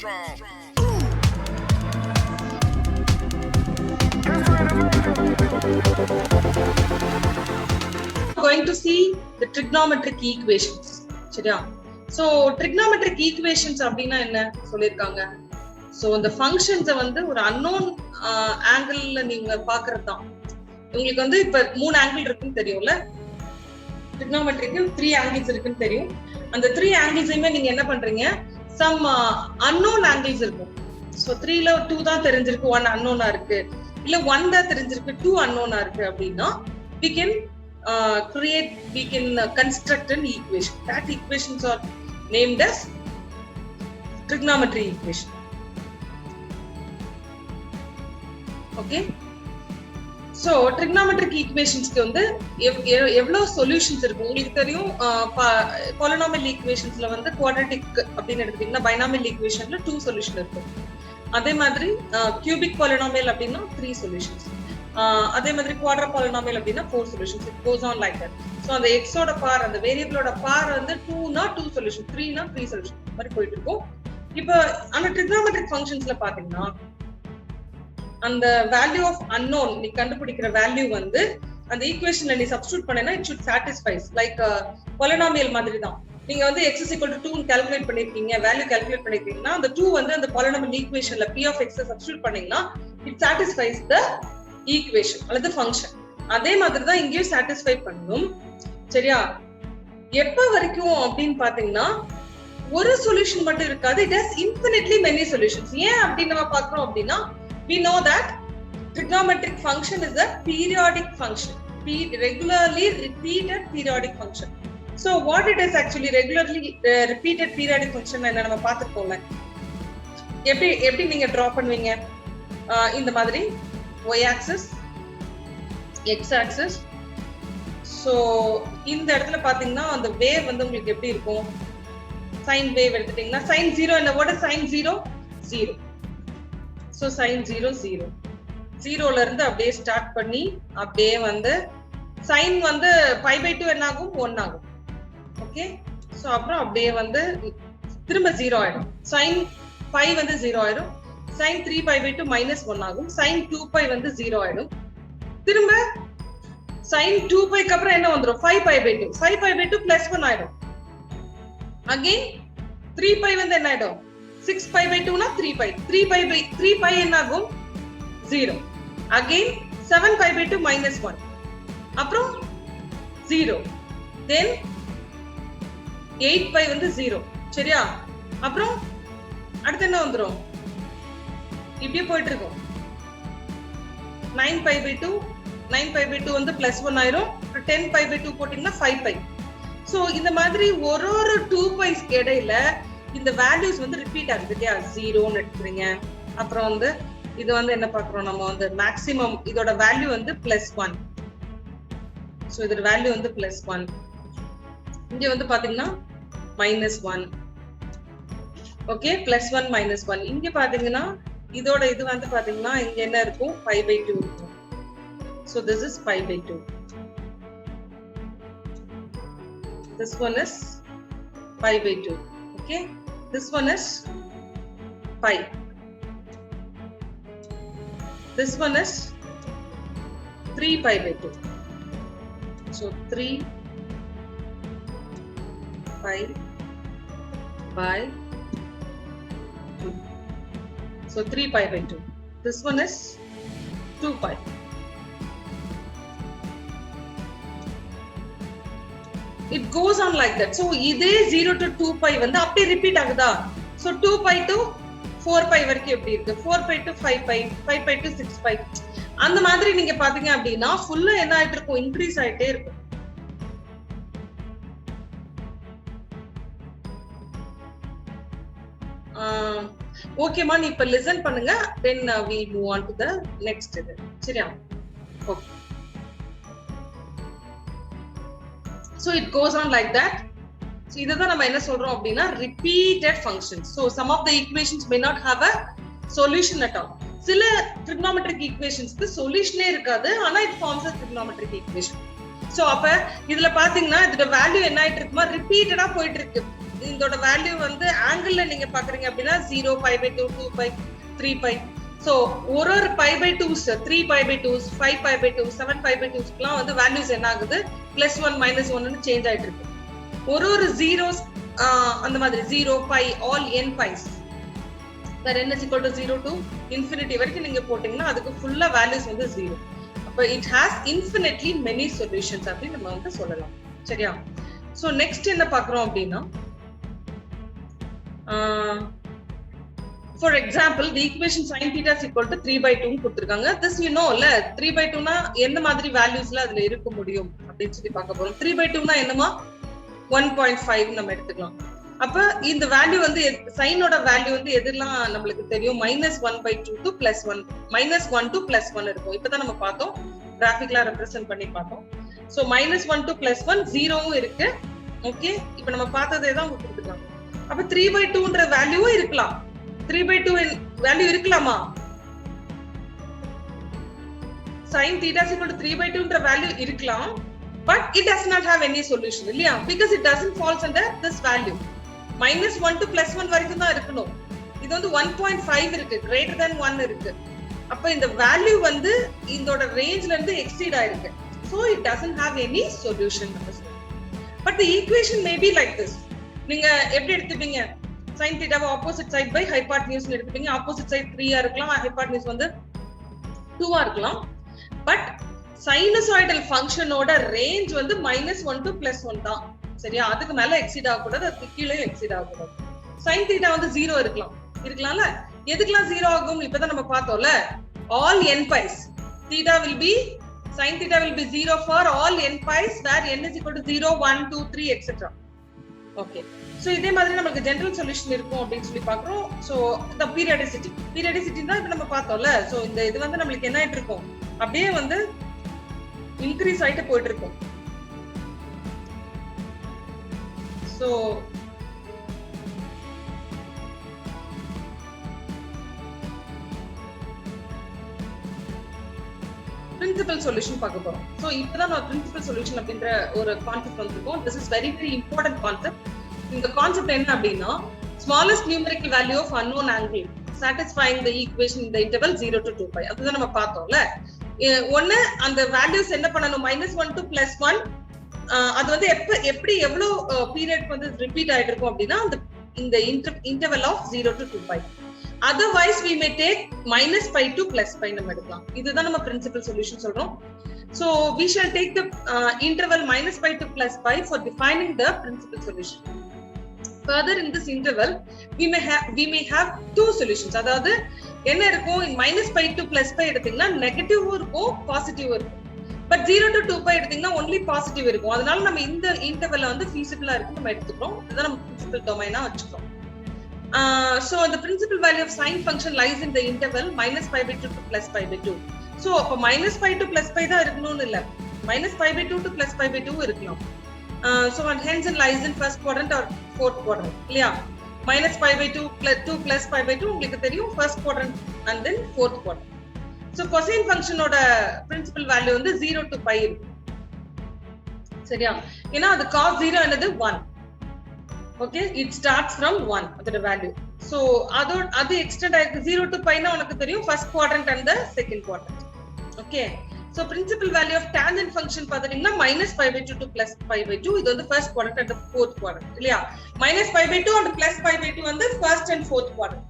Going to see the trigonometric equations. சரியா? So trigonometric equations அப்படினா என்ன சொல்லிருக்காங்க? So இந்த functions வந்து ஒரு unknown angle-ல நீங்க பார்க்கறதுதான். உங்களுக்கு வந்து இப்ப 3 ஆங்கிள் இருக்குன்னு தெரியும்ல? trigonometric 3 angles இருக்குன்னு தெரியும். அந்த 3 angles-ஐயுமே நீங்க என்ன பண்றீங்க? some unknown angles இருக்கும். So 3ல 2 தான் தெரிஞ்சிருக்கு, 1 unknown-ஆ இருக்கு. இல்ல 1 தான் தெரிஞ்சிருக்கு, 2 unknown-ஆ இருக்கு அப்படினா we can construct an equation. That equations are named as trigonometry equation. Okay, so trigonometric equations க்கு வந்து எவ்வளவு சொல்யூஷன்ஸ் இருக்கு உங்களுக்கு தெரியும். polynomial equationsல வந்து quadratic அப்படினு எடுத்தீங்கன்னா binomial equationல 2 சொல்யூஷன் இருக்கும். அதே மாதிரி cubic polynomial அப்படினா 3 சொல்யூஷன்ஸ். அதே மாதிரி குவாட்ரா பாலினாமியல் அப்படினா 4 solutions. it goes on like that. so அந்த x ஓட பார், அந்த வேரியபிளோட பார் வந்து 2 னா 2 சொல்யூஷன், 3 னா 3 சொல்யூஷன் மாதிரி போயிட்டு இருக்கும். இப்போ அந்த trigonometric functionsல பாத்தீங்கன்னா அந்த வேல்யூ ஆஃப் unknown நீ கண்டுபிடிக்கிற வேல்யூ வந்து அந்த ஈக்குவேஷன்ல நீ substitute பண்ணேனா it should satisfies like polynomial மாதிரி தான். நீங்க வந்து x = 2 ன்னு கால்குலேட் பண்ணிருக்கீங்க, வேல்யூ கால்குலேட் பண்ணிருக்கீங்கன்னா அந்த 2 வந்து அந்த polynomial ஈக்குவேஷன்ல p of x substitute பண்ணீங்கன்னா it satisfies the ஈக்குவேஷன் அல்லது ஃபங்க்ஷன். அதே மாதிரி தான் இங்கேயும் சாட்டிஸ்ஃபை பண்ணும். சரியா? எப்ப வரைக்கும் அப்படின்னு பாத்தீங்கன்னா ஒரு சொல்யூஷன் மட்டும் இருக்காது, it has infinitely many solutions. ஏன் அப்படி நம்ம பார்க்கிறோம் அப்படின்னா we know that trigonometric function is a periodic function, regularly repeated periodic function. so what it is actually regularly repeated periodic function என்ன நம்ம பார்த்திருக்கோம்ல. எப்படி நீங்க டிரா பண்ணுவீங்க? இந்த மாதிரி y axis, x axis. so இந்த இடத்துல பாத்தீங்கன்னா அந்த வேவ் வந்து உங்களுக்கு எப்படி இருக்கும்? sin wave எடுத்துட்டீங்கன்னா sin 0 என்ன? what is sin 0? 0. so sin 0 0. 0ல இருந்து அப்படியே ஸ்டார்ட் பண்ணி அப்படியே வந்து sin வந்து π/2 என்ன ஆகும்? 1 ஆகும். ஓகே, சோ அப்புறம் அப்படியே வந்து திரும்ப 0 ஆயிடும். sin π வந்து 0 ஆயிடும். sin 3π/2 -1 ஆகும். sin 2π வந்து 0 ஆயிடும். திரும்ப sin 2π க்கு அப்புறம் என்ன வந்துரும்? 5π/2. 5π/2 +1 ஆயிடும். again 3π வந்து என்ன ஆயிடும்? 6π/2 னா 3π. 3π என்ன ஆகும்? 0. again 7π/2 -1. அப்புறம் 0. then 8π வந்து 0. சரியா? அப்புறம் அடுத்து என்ன வந்துரும்? இப்படியே போயிட்டு இருக்கும். 9π/2 வந்து +1 ஆயிரும். 10π/2 போட்டீங்கன்னா 5π. சோ இந்த மாதிரி ஒரு 2π's இடையில இந்த வேல்யூஸ் வந்து ரிப்பீட் ஆகுது இல்லையா? 0ன்னு எடுத்துறீங்க. அப்புறம் வந்து இது வந்து என்ன பார்க்கறோம் நம்ம வந்து மேக்ஸிமம் இதோட வேல்யூ வந்து +1. சோ இதோட வேல்யூ வந்து +1. இங்க வந்து பாத்தீங்கன்னா -1. ஓகே, +1 -1. இங்க பாத்தீங்கன்னா இதோட இது வந்து பாத்தீங்கன்னா இங்க என்ன இருக்கும்? π/2 இருக்கும். so this is π/2. this one is π/2. okay, this one is π. this one is 3π/2. so 3π/2. so 3π/2. this one is 2π. it goes on like that. so இதே 0 to 2π வந்து அப்படியே ரிப்பீட் ஆகுதா? so 2π to 4π வரைக்கும் எப்படி இருக்கு? 4π to 5π, 5π to 6π. அந்த மாதிரி நீங்க பாத்தீங்க அப்படின்னா ஃபுல்லா என்ன ஆயிட்டு இருக்கும்? இன்க்ரீஸ் ஆயிட்டே இருக்கும். ஓகேமா, நீ இப்ப லிசன் பண்ணுங்க, then we move on to the next இது. சரியா? Okay. so it goes on like that. so இதுதான் நம்ம என்ன சொல்றோம் அப்படின்னா repeated functions. so some of the equations may not have a solution at all. சில trigonometric equationsக்கு சொல்யூஷனே இருக்காது, ஆனா it forms a trigonometric equation. so அப்ப இதுல பாத்தீங்கன்னா இதோட வேல்யூ என்ன ஆயிட்டு இருக்குமா? ரிப்பீட்டடா போயிட்டு இருக்கு. இதோட வேல்யூ வந்து ஆங்கிள் நீங்க பாக்குறீங்க அப்படின்னா 0, π/2, 2π, 3π. சோ ஒரு π/2s 3π/2s 5π/2 7π/2ஸ்க்குலாம் வந்து வேல்யூஸ் என்ன ஆகுது +1 -1 சேஞ்ச் ஆயிட்டு இருக்கு. ஒரு ஜீரோஸ் அந்த மாதிரி 0 π all n π's where n is equal to 0 to infinity வரைக்கும் நீங்க போட்டீங்கன்னா அதுக்கு ஃபுல்லா வேல்யூஸ் வந்து 0. அப்ப it has infinitely many solutions அப்படி நம்ம வந்து சொல்லலாம். சரியா? சோ நெக்ஸ்ட் என்ன பார்க்கறோம் அப்படினா for example the equation sin theta is equal to 3/2 னு கொடுத்திருக்காங்க. this you know ல 3/2 னா என்ன மாதிரி வேல்யூஸ்ல அதுல இருக்க முடியும் அப்படினு சொல்லி பார்க்க போறோம். 3/2 னா என்னமா 1.5 நம்ம எடுத்துக்கலாம். அப்ப இந்த வேல்யூ வந்து சைனோட வேல்யூ வந்து எதெல்லாம் நமக்கு தெரியும் -1/2 to +1 -1 to +1 இருக்கும். இப்பதான் நம்ம பார்த்தோம் கிராஃபிக்கலா ரெப்ரசன்ட் பண்ணி பார்த்தோம். சோ -1 to +1 0வும் இருக்கு. ஓகே, இப்போ நம்ம பார்த்ததே தான் உங்களுக்கு கொடுத்துருக்காங்க. அப்ப 3/2ன்ற வேல்யூவும் இருக்கலாம். 3/2 வேல்யூ இருக்கலாமா? sin theta is equal to 3/2ன்ற வேல்யூ இருக்கலாம். But it does not have any solution, இல்லையா? Because it doesn't falls under this value. -1 to +1 வரைக்கும் தான் இருக்கணும். இது வந்து 1.5 இருக்கு, greater than 1 இருக்கு. அப்ப இந்த வேல்யூ வந்து இதோட ரேஞ்ச்ல இருந்து எக்ஸீட் ஆயிருக்கு. So it doesn't have any solution. But the equation may be like this. நீங்க எப்படி எடுத்துப்பீங்க? sin theta opposite side by hypotenuse எடுத்துப்பீங்க. opposite side 3 இருக்கலாம், hypotenuse வந்து 2 இருக்கலாம். பட் சைனசாய்டல் ஃபங்க்ஷனோட ரேஞ்ச் வந்து -1 to +1 தான். சரியா? அதுக்கு மேல எக்ஸீட் ஆக கூடாது, அதுக்கு கீழே எக்ஸீட் ஆக கூடாது. sin theta வந்து 0 இருக்கலாம்ல? எதுக்கெல்லாம் 0 ஆகும்? இப்பதான் நம்ம பார்த்தோம்ல, all n pi's theta will be sin theta will be 0 for all n pi's where n is equal to 0 1 2 3 etc. Okay, so இதே மாதிரி நமக்கு ஜெனரல் சொல்யூஷன் இருக்கும் அப்படினு சொல்லி பார்க்கறோம். சோ the periodicity தான் இப்ப நம்ம பார்த்தோம்ல. சோ இந்த இது வந்து நமக்கு என்ன ஆயிட்டு இருக்கும், அப்படியே வந்து இன்க்ரீஸ் ஆயிட்டு போயிட்டு இருக்கும். சோ பிரின்சிபல் சொல்யூஷன் பார்க்க போறோம். சோ இப்பதான் நம்ம பிரின்சிபல் சொல்யூஷன் அப்படின்ற ஒரு கான்செப்ட் வந்திருக்கோம். This is very very important concept. இந்த கான்செப்ட் என்ன அப்படின்னா, smallest numerical value of unknown angle satisfying the equation in the interval 0 to 2π. அதுதான் நம்ம பார்த்தோம்ல. ஒண்ணு அந்த வேல்யூஸ் என்ன பண்ணனும், -1 to +1 அது வந்து எப்படி எவ்வளவு பீரியட் வந்து ரிப்பீட் ஆயிட்டு இருக்கும் அப்படின்னா இந்த interval of 0 to 2π. otherwise we may take -π to +π நம்ம எடுக்கலாம். இதுதான் நம்ம பிரின்சிபல் சொல்யூஷன் சொல்றோம். so we shall take the interval -π to +π for defining the principal solution. further in this interval we may have two solutions. அதாவது என்ன இருக்கும், -π to +π எடுத்தீங்கன்னா நெகட்டிவும் இருக்கும் பாசிட்டிவும் இருக்கும். பட் 0 to 2π எடுத்தீங்கன்னா only பாசிட்டிவ் இருக்கும். அதனால நம்ம இந்த இன்டர்வல்ல வந்து feasible இருக்கு நம்ம எடுத்துக்கிறோம். இதுதான் நம்ம பிரின்சிபல் டொமைனா வச்சுக்கிறோம். so the principal value of sin function lies in the interval -π/2 to +π/2. so அப்ப -π to +π தான் இருக்கணும்னு இல்ல, -π/2 to +π/2 இருக்கலாம். so and hence it lies in first quadrant or fourth quadrant, இல்லையா? -π/2 to +π/2 உங்களுக்கு தெரியும் first quadrant and then fourth quadrant. so cosine function ஓட principal value வந்து 0 to π இருக்கு. சரியா? ஏன்னா அது cos 0 என்னது 1. okay, it starts from 1 அதோட வேல்யூ. so அது எக்ஸ்டெண்ட் ஆயிருக்கு 0 to π னா உங்களுக்கு தெரியும் first quadrant and the second quadrant. okay, so principal value of tangent function பாத்தீங்கன்னா -π/2 to +π/2 இது வந்து first quadrant and the fourth quadrant, இல்லையா? -π/2 and +π/2 வந்து first and fourth quadrant.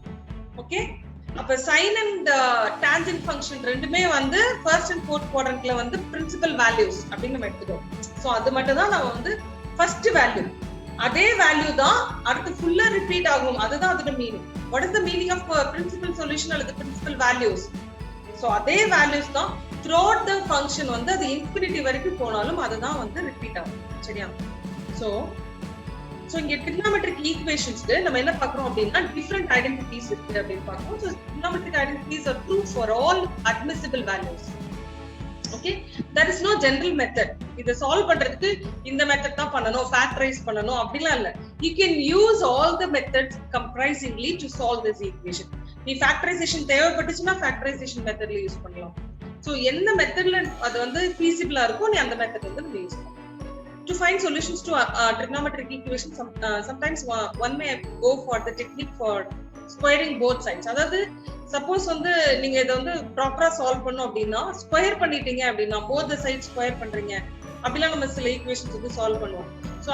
okay, அப்ப sin and tangent function ரெண்டுமே வந்து first and fourth quadrantல வந்து principal values அப்படின்னு நம்ம எடுத்துக்கிறோம். சோ அது மட்டும் தான் நம்ம வந்து first value. அதே வேல்யூ தான் அடுத்து ஃபுல்லா ரிப்பீட் ஆகும். அதுதான் அதோட meaning. What is the meaning of principal solution அல்லது பிரின்சிபல் வேல்யூஸ்? சோ அதே வேல்யூஸ் தான் throughout the function வந்து அது இன்ஃபினிட்டி வரைக்கும் போனாலும் அதுதான் வந்து ரிப்பீட் ஆகும். சரியா? சோ இங்க trigonometric equationsக்கு நம்ம என்ன பார்க்கறோம் அப்படின்னா different identities இருக்கு அப்படின்னு பார்க்கறோம். so trigonometric identities are true for all admissible values. okay, there is no general method. இத சால்வ் பண்றதுக்கு இந்த மெத்தட் தான் பண்ணனும், ஃபேக்டரைஸ் பண்ணனும் அப்படிலாம் இல்ல. you can use all the methods comprisingly to solve this equation. நீ ஃபேக்டரைசேஷன் தேவைப்பட்டுச்சுன்னா ஃபேக்டரைசேஷன் மெத்தட்ல யூஸ் பண்ணலாம். சோ என்ன மெத்தட்ல அது வந்து feasible-ஆ இருக்கோ நீ அந்த மெத்தட் வந்து யூஸ் பண்ணலாம். To find solutions to trigonometric equations, sometimes one may go for the technique for squaring both sides. அதாவது சப்போஸ் வந்து நீங்க இதை வந்து ப்ராப்பரா சால்வ் பண்ணோம் அப்படின்னா ஸ்கொயர் பண்ணிட்டீங்க அப்படின்னா போத் த சைட் ஸ்கொயர் பண்றீங்க அப்படிலாம் நம்ம சில ஈக்குவேஷன்ஸ் வந்து சால்வ் பண்ணுவோம். ஸோ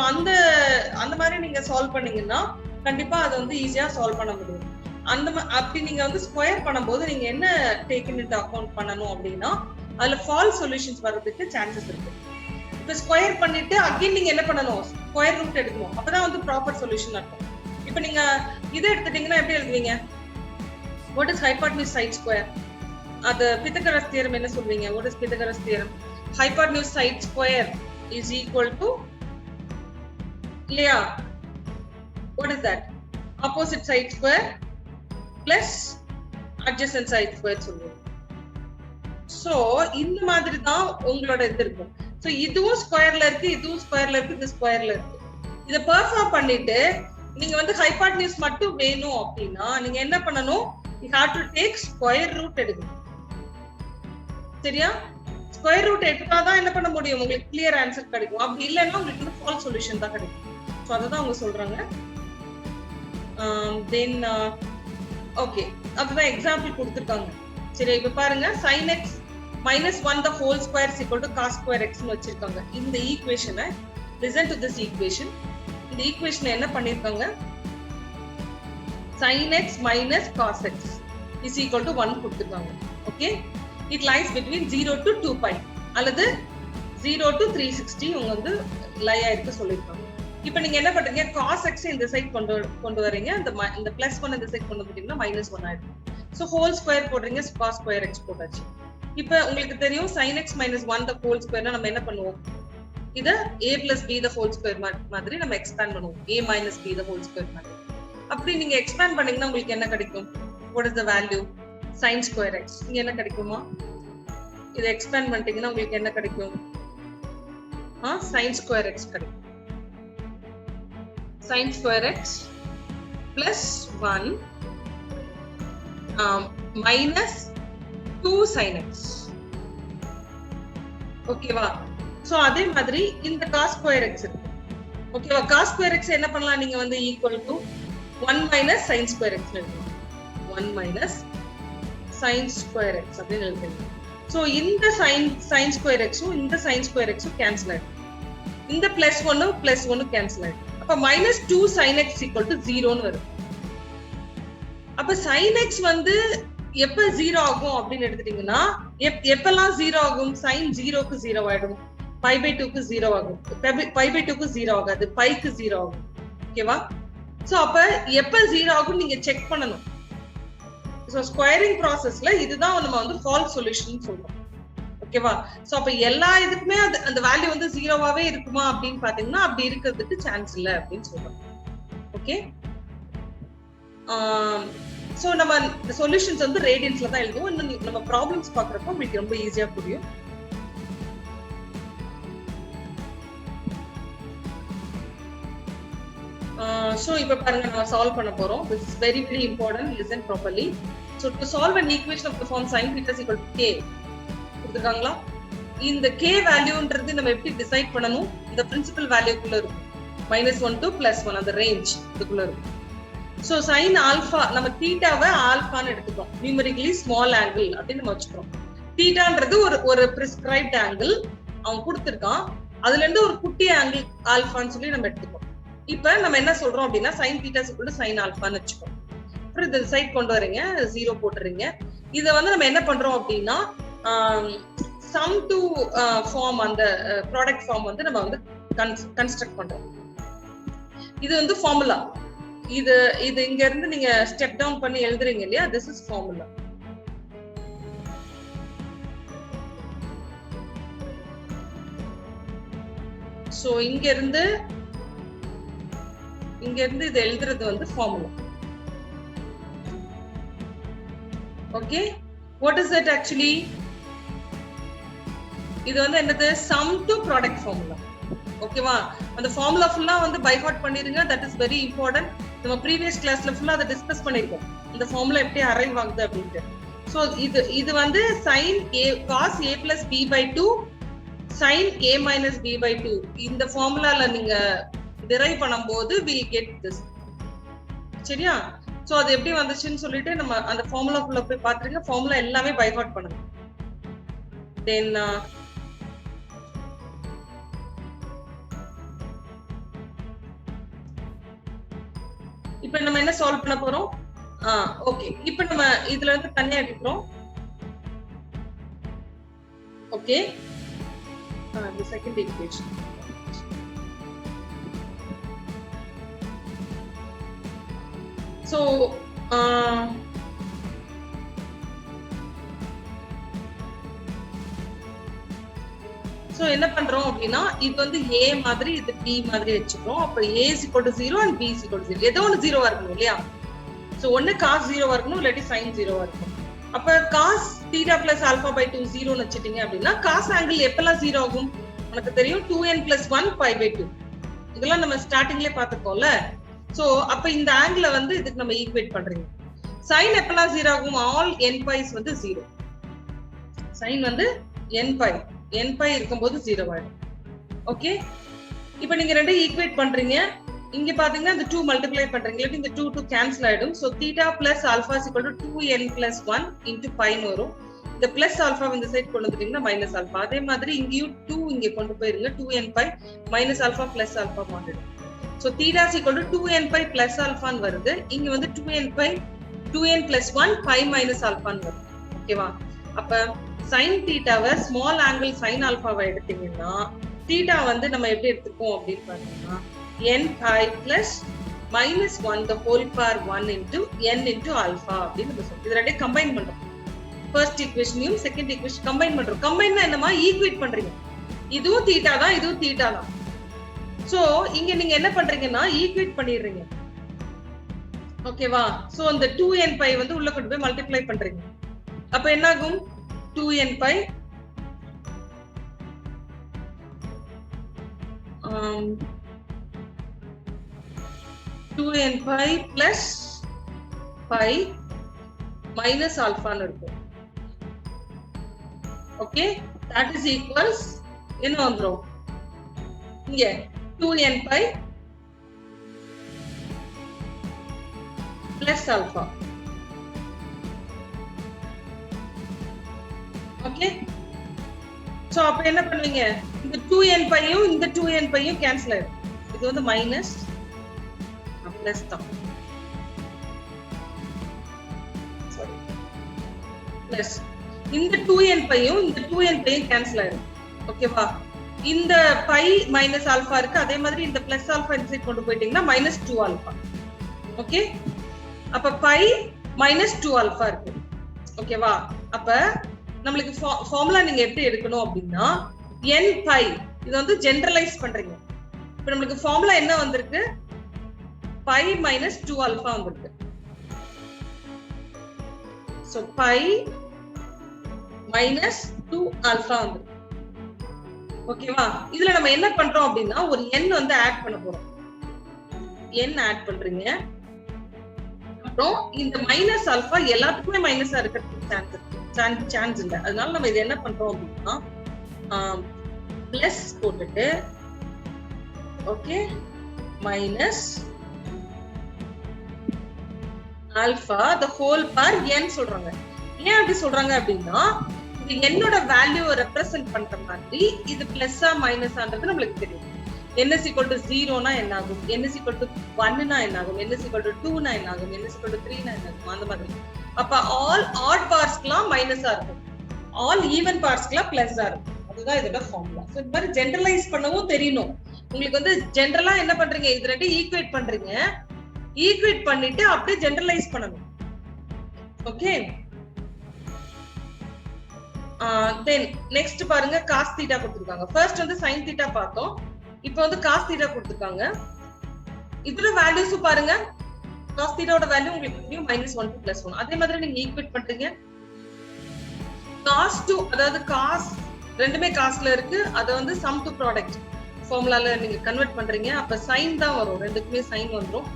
அந்த மாதிரி நீங்க சால்வ் பண்ணீங்கன்னா கண்டிப்பா அதை வந்து ஈஸியா சால்வ் பண்ண முடியும். அப்படி நீங்க வந்து ஸ்கொயர் பண்ணும்போது நீங்க என்ன டேக் இன் அக்கௌண்ட் பண்ணணும் அப்படின்னா அதுல ஃபால்ஸ் சொல்யூஷன்ஸ் வர்றதுக்கு சான்சஸ் இருக்கு. இப்ப ஸ்கொயர் பண்ணிட்டு அகைன் நீங்க என்ன பண்ணணும், ஸ்கொயர் ரூட் எடுக்கணும். அப்பதான் வந்து ப்ராப்பர் சொல்யூஷன் இருக்கும். இப்ப நீங்க இதை எடுத்துட்டீங்கன்னா எப்படி எழுதுவீங்க? What is hypotenuse side square? அது Pythagoras theorem என்ன சொல்வீங்க? What is Pythagoras theorem? Hypotenuse side square is equal to இல்லையா? What is that? Opposite side square plus adjacent side square சொல்லுவோம். So இந்த மாதிரி தான் உங்களோட இது இருக்கும். So இதுவும் ஸ்கொயர்ல இருக்கு, இதுவும் ஸ்கொயர்ல இருக்கு, இது ஸ்கொயர்ல இருக்கு. இத பெர்ஃபார்ம் பண்ணிட்டு நீங்க வந்து ஹைபாட்னியூஸ் மட்டும் வேணும் அப்படின்னா நீங்க என்ன பண்ணணும்? You have to take square root எடுக்கணும். சரியா? ஸ்கொயர் ரூட் எடுத்தாதான் என்ன பண்ண முடியும், உங்களுக்கு கிளியர் ஆன்சர் கிடைக்கும். அப்படி இல்லைன்னா உங்களுக்கு வந்து ஃபால்ஸ் சொல்யூஷன் தான் கிடைக்கும். ஸோ அதை தான் அவங்க சொல்றாங்க. தென் ஓகே, அதுதான் எக்ஸாம்பிள் கொடுத்துருக்காங்க. சரி, இப்ப பாருங்க sin x minus 1 the whole square is equal to cos square x னு வச்சிருக்காங்க. இந்த ஈக்குவேஷனை listen to this equation. இந்த ஈக்குவேஷனை என்ன பண்ணிருக்காங்க? sin x minus cos x is equal to 1 கொடுத்திருக்காங்க. Okay, it lies between 0 to 2 pi அல்லது 0 to 360 உங்க வந்து லை ஆயிருக்கு சொல்லிருக்காங்க. இப்போ நீங்க என்ன பண்றீங்க, cos x இந்த சைடு கொண்டு வரீங்க, இந்த பிளஸ் 1 இந்த சைடு கொண்டு வந்துட்டீங்கன்னா -1 ஆயிடும். சோ ஹோல் ஸ்கொயர் போடுறீங்க, cos ஸ்கொயர் x போட்டாச்சு. இப்போ உங்களுக்கு தெரியும் sin x minus 1 the whole square நம்ம என்ன பண்ணுவோம், இத a plus b the whole square மாதிரி நம்ம எக்ஸ்பேண்ட் பண்ணுவோம், a minus b the whole square மாதிரி. அப்படி நீங்க எக்ஸ்பேண்ட் பண்ணீங்கன்னா உங்களுக்கு என்ன கிடைக்கும்? what is the value? sin square x. இங்க என்ன கிடைக்குமா? இத எக்ஸ்பேண்ட் பண்ணிட்டீங்கன்னா உங்களுக்கு என்ன கிடைக்கும்? sin square x கிடைக்கும். sin square x plus 1 minus 2 sin x. ஓகேவா? சோ அதே மாதிரி இந்த cos square x இருக்கு. ஓகேவா? cos square x என்ன பண்ணலாம், நீங்க வந்து equal to 1 minus sin square x எழுதலாம். 1 minus sin square x அப்படின்னு எழுதுங்க. சோ இந்த sin square x இந்த sin square x கேன்சல் ஆயிடும். இந்த +1 கேன்சல் ஆயிடும். அப்ப -2 sin x equal to 0 ன்னு வரும். அப்ப sin x வந்து எப்ப 0 ஆகும் அப்படின்னு எடுத்துட்டீங்கன்னா, எப்பெல்லாம் 0 ஆகும்? sin 0 க்கு 0 ஆயிடும், π/2 க்கு 0 ஆகும், π/2 க்கு 0 ஆகாது, π க்கு 0 ஆகும். ஓகேவா? சோ அப்ப எப்ப 0 ஆகும் நீங்க செக் பண்ணணும். சோ ஸ்கொயரிங் ப்ராசஸ்ல இதுதான் நம்ம வந்து ஃபால்ஸ் சொல்யூஷன் சொல்றோம். ஓகேவா? சோ அப்ப எல்லா இதுக்குமே அந்த வேல்யூ வந்து 0வாவே இருக்குமா அப்படின்னு பாத்தீங்கன்னா அப்படி இருக்கிறதுக்கு சான்ஸ் இல்ல அப்படின்னு சொல்றோம். ஓகே, சோ நம்ம சொல்யூஷன்ஸ் வந்து ரேடியன்ஸ்ல தான் எழுதுவோம். இன்னும் நம்ம ப்ராப்ளம்ஸ் பாக்குறப்போ உங்களுக்கு ரொம்ப ஈஸியா புரியும். So இப்ப பாருங்க, நம்ம சால்வ் பண்ண போறோம். This is very very important. Listen properly. So to solve an equation of the form sin theta is equal to k கொடுத்துருக்காங்களா? இந்த k வேல்யூன்றது நம்ம எப்படி டிசைட் பண்ணணும்? இந்த பிரின்சிபல் வேல்யூக்குள்ள இருக்கும், -1 to +1 அந்த ரேஞ்ச் இதுக்குள்ள இருக்கும். So sin ஆல்பா, நம்ம தீட்டாவை ஆல்பான்னு எடுத்துக்கிறோம், நியூமரிக்கலி ஸ்மால் ஆங்கிள் அப்படின்னு நம்ம வச்சுக்கிறோம். தீட்டான்றது ஒரு பிரிஸ்கிரைப்ட் ஆங்கிள் அவன் கொடுத்துருக்கான், அதுல இருந்து ஒரு குட்டி ஆங்கிள் ஆல்பான்னு சொல்லி நம்ம எடுத்துக்கிறோம். இப்ப நம்ம என்ன சொல்றோம் அப்படின்னா sin theta is equal to sin ஆல்பான்னு வச்சுக்கோம். அப்புறம் இந்த சைட் கொண்டு வரீங்க, 0 போட்டுறீங்க. இத வந்து நம்ம என்ன பண்றோம் அப்படின்னா sum to form அந்த ப்ராடக்ட் ஃபார்ம் வந்து நம்ம வந்து கன்ஸ்ட்ரக்ட் பண்றோம். இது வந்து ஃபார்முலா. இது இங்க இருந்து நீங்க ஸ்டெப் டவுன் பண்ணி எழுதுறீங்க இல்லையா, this is formula. சோ இங்க இருந்து இது எழுதுறது வந்து formula. Okay, what is it actually? இது வந்து என்னது? sum to product formula. ஓகேவா? அந்த ஃபார்முலா ஃபுல்லா வந்து பை ஹார்ட் பண்ணிருங்க. That is very important. நம்ம ப்ரீவியஸ் கிளாஸ்ல ஃபுல்லா அதை டிஸ்கஸ் பண்ணிருக்கோம், இந்த ஃபார்முலா எப்படி அரைவ் ஆகுது அப்படின்ட்டு. சோ இது வந்து sin a cos a plus b by 2 sin a minus b by 2 இந்த ஃபார்முலால நீங்க டிரைவ் பண்ணும்போது we get this. சரியா? சோ அது எப்படி வந்துச்சுன்னு சொல்லிட்டு நம்ம அந்த ஃபார்முலாக்குள்ள போய் பாத்துருங்க. ஃபார்முலா எல்லாமே பை ஹார்ட் பண்ணுங்க. then இப்போ நம்ம என்ன சால்வ் பண்ண போறோம்? ஓகே, இப்போ நம்ம இதுல இருந்து தனியா எடுக்கிறோம். Okay, the second equation. So so என்ன பண்றோம் அப்படின்னா இது வந்து a மாதிரி இது b மாதிரி வச்சுக்கிறோம். அப்ப a is equal to 0 and b is equal to 0. ஏதோ ஒன்னு 0 இருக்கணும் இல்லையா? சோ ஒன்னு cos 0 இருக்கணும் இல்லாட்டி sin 0 இருக்கணும். அப்ப cos theta plus alpha by 2 0 ன்னு வச்சிட்டீங்க அப்படின்னா cos angle எப்பலாம் 0 ஆகும்? உங்களுக்கு தெரியும் 2n plus 1 pi by 2. இதெல்லாம் நம்ம ஸ்டார்டிங்லயே பார்த்திருக்கோம்ல. சோ அப்ப இந்த ஆங்கிள வந்து இதுக்கு நம்ம ஈக்குவேட் பண்றீங்க. sin எப்பலாம் 0 ஆகும்? all n pi's வந்து 0. sin வந்து n pi இருக்கும்போது 0 ஆயிடும். ஓகே, இப்போ நீங்க ரெண்டே ஈக்குவேட் பண்றீங்க. இங்க பாத்தீங்கன்னா இந்த 2 மல்டிப்ளை பண்றீங்க. இல்ல இந்த 2 கேன்சல் ஆயிடும். So theta plus alpha is equal to 2n plus 1 into pi ன்னு வரும். இந்த பிளஸ் ஆல்பா இந்த சைடு கொண்டு வந்துட்டீங்கன்னா மைனஸ் ஆல்பா. அதே மாதிரி இங்கேயும் 2 இங்க கொண்டு போயிருங்க. 2n pi minus alpha plus alpha மாறிடும். So theta is equal to 2n pi plus alpha ன்னு வருது. இங்க வந்து 2n pi 2n plus 1 pi minus alpha ன்னு வருது. ஓகேவா? அப்ப sin theta-வை small angle sin alpha-வை எடுத்தீங்கன்னா theta வந்து நம்ம எப்படி எடுத்துப்போம் அப்படின்னு பார்த்தீங்கன்னா n pi plus minus 1 the whole power 1 into n into alpha அப்படின்னு நம்ம சொல்றோம். இது ரெண்டையும் கம்பைன் பண்றோம். ஃபர்ஸ்ட் ஈக்குவேஷனையும் செகண்ட் ஈக்குவேஷன் கம்பைன் பண்றோம். கம்பைன்னா என்னமா ஈக்குவேட் பண்றீங்க. இதுவும் theta தான், இதுவும் theta தான். சோ இங்க நீங்க என்ன பண்றீங்கன்னா ஈக்குவேட் பண்ணிடுறீங்க. ஓகேவா? சோ அந்த 2n pi வந்து உள்ள கொண்டு போய் மல்டிப்ளை பண்றீங்க. அப்ப என்ன ஆகும்? 2n pi plus pi minus alpha ன்னு இருக்கும். ஓகே, that is equals என்ன வந்துரும்? இங்க 2n pi plus alpha. Okay, so அப்ப என்ன பண்ணுவீங்க? இந்த 2n பையும் இந்த 2n பையும் கேன்சல் ஆயிடும். இது வந்து மைனஸ் பிளஸ் தான். சாரி, பிளஸ் இந்த 2n பையும் இந்த 2n பையும் கேன்சல் ஆயிடும். ஓகேவா? இந்த பை மைனஸ் ஆல்பா இருக்கு. அதே மாதிரி இந்த பிளஸ் ஆல்பா இந்த சைடு கொண்டு போயிட்டீங்கன்னா மைனஸ் 2 ஆல்பா. ஓகே, அப்ப பை மைனஸ் 2 ஆல்பா இருக்கு. ஓகேவா? அப்ப நம்மளுக்கு ஃபார்முலா நீங்க எப்படி எடுக்கணும் அப்படின்னா n pi இது வந்து ஜெனரலைஸ் பண்றீங்க. இப்போ நம்மளுக்கு ஃபார்முலா என்ன வந்திருக்கு? pi minus 2 alpha வந்திருக்கு. சோ pi minus 2 alpha வந்திருக்கு. ஓகேவா? இதுல நம்ம என்ன பண்றோம் அப்படின்னா ஒரு n வந்து ஆட் பண்ண போறோம். n ஆட் பண்றீங்க. அப்புறம் இந்த மைனஸ் ஆல்பா எல்லாத்துக்குமே மைனஸா இருக்கிறதுக்கு சான்ஸ் இல்ல. அதனால நம்ம இது என்ன பண்றோம் அப்படின்னா பிளஸ் போட்டுட்டு okay minus alpha the whole power n சொல்றாங்க. ஏன் அப்படி சொல்றாங்க அப்படின்னா இது என்னோட வேல்யூவை ரெப்ரசென்ட் பண்ற மாதிரி இது பிளஸ்ஸா மைனஸான்றது நம்மளுக்கு தெரியும். n is equal to 0 னா என்ன ஆகும்? n is equal to 1 னா என்ன ஆகும்? n is equal to 2 னா என்ன ஆகும்? n is equal to 3 னா என்ன ஆகும்? அந்த மாதிரி. அப்ப all odd partsக்குலாம் மைனஸா இருக்கும். all even partsக்குலாம் பிளஸ்ஸா இருக்கும். அதுதான் இதோட ஃபார்முலா. சோ இந்த மாதிரி ஜெனரலைஸ் பண்ணவும் தெரியணும். உங்களுக்கு வந்து ஜெனரலா என்ன பண்றீங்க? இது ரெண்டையும் ஈக்குவேட் பண்றீங்க. ஈக்குவேட் பண்ணிட்டு அப்படியே ஜெனரலைஸ் பண்ணணும். ஓகே, தென் நெக்ஸ்ட் பாருங்க cos theta கொடுத்திருக்காங்க. ஃபர்ஸ்ட் வந்து sin theta பார்த்தோம். இப்போ வந்து cos theta கொடுத்திருக்காங்க. இதுல வேல்யூஸ் பாருங்க. cos theta ஓட வேல்யூ உங்களுக்கு தெரியும் -1 to +1. அதே மாதிரி நீங்க ஈக்குவேட் பண்றீங்க. cos 2 அதாவது cos ரெண்டுமே காஸ்ல இருக்கு. அத வந்து sum to product ஃபார்முலால நீங்க கன்வர்ட் பண்றீங்க. அப்ப sin தான் வரும். ரெண்டுக்குமே sin வந்துரும்.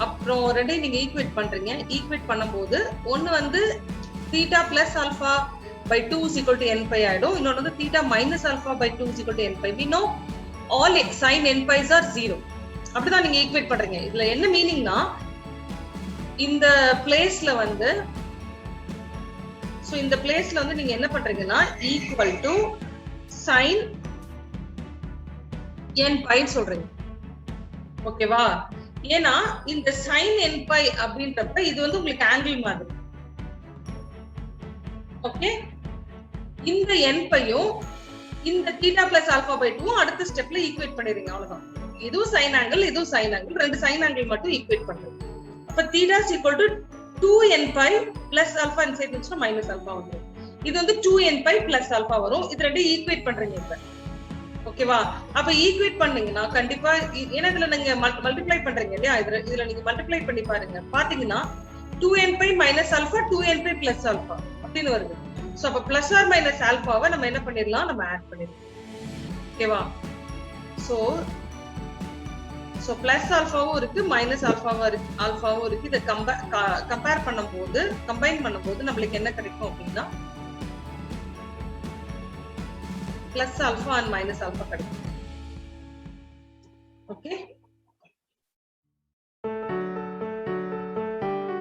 அப்புறம் ரெண்டையும் நீங்க ஈக்குவேட் பண்றீங்க. ஈக்குவேட் பண்ணும்போது ஒன்னு வந்து theta plus alpha by 2 is equal to n pi ஆயிடும். இன்னொன்று வந்து theta minus alpha by 2 is equal to n pi. We know all sin n pi's are 0. அப்படிதான் நீங்க ஈக்குவேட் பண்றீங்க. இதுல என்ன மீனிங்னா இந்த பிளேஸ்ல வந்து சோ இந்த பிளேஸ்ல வந்து நீங்க என்ன பண்றீங்கன்னா equal to sin n pi சொல்றீங்க. ஓகேவா? ஏன்னா இந்த sin n pi அப்படின்றப்ப இது வந்து உங்களுக்கு ஆங்கிள் மாதிரி. ஓகே, இந்த n பையும் இந்த theta plus alpha by 2 அடுத்த ஸ்டெப்ல ஈக்குவேட் பண்ணிடுங்க. அவ்வளவுதான். இதுவும் sin angle, இதுவும் sin angle, ரெண்டு sin angle மட்டும் ஈக்குவேட் பண்றோம். அப்ப theta is equal to 2n pi plus alpha inside வந்துச்சுனா minus alpha வந்துரும். இது வந்து 2n pi plus alpha வரும். இது ரெண்டையும் ஈக்குவேட் பண்றீங்க இப்ப. ஓகேவா? அப்ப ஈக்குவேட் பண்ணீங்கன்னா கண்டிப்பா ஏன்னா இதுல நீங்க மல்டிப்ளை பண்றீங்க இல்லையா? இதுல நீங்க மல்டிப்ளை பண்ணி பாருங்க. பாத்தீங்கன்னா 2n pi minus alpha 2n pi plus alpha அப்படின்னு வருது. சோ அப்ப பிளஸ் ஆர் மைனஸ் ஆல்பாவை நம்ம என்ன பண்ணிடலாம், நம்ம ஆட் பண்ணிடலாம். ஓகேவா? சோ பிளஸ் ஆல்பாவும் இருக்கு மைனஸ் ஆல்பாவும் இருக்கு. இதை கம்பேர் பண்ணும்போது கம்பைன் பண்ணும்போது நம்மளுக்கு என்ன கிடைக்கும் அப்படின்னா plus alpha and minus alpha கிடைக்கும். ஓகே.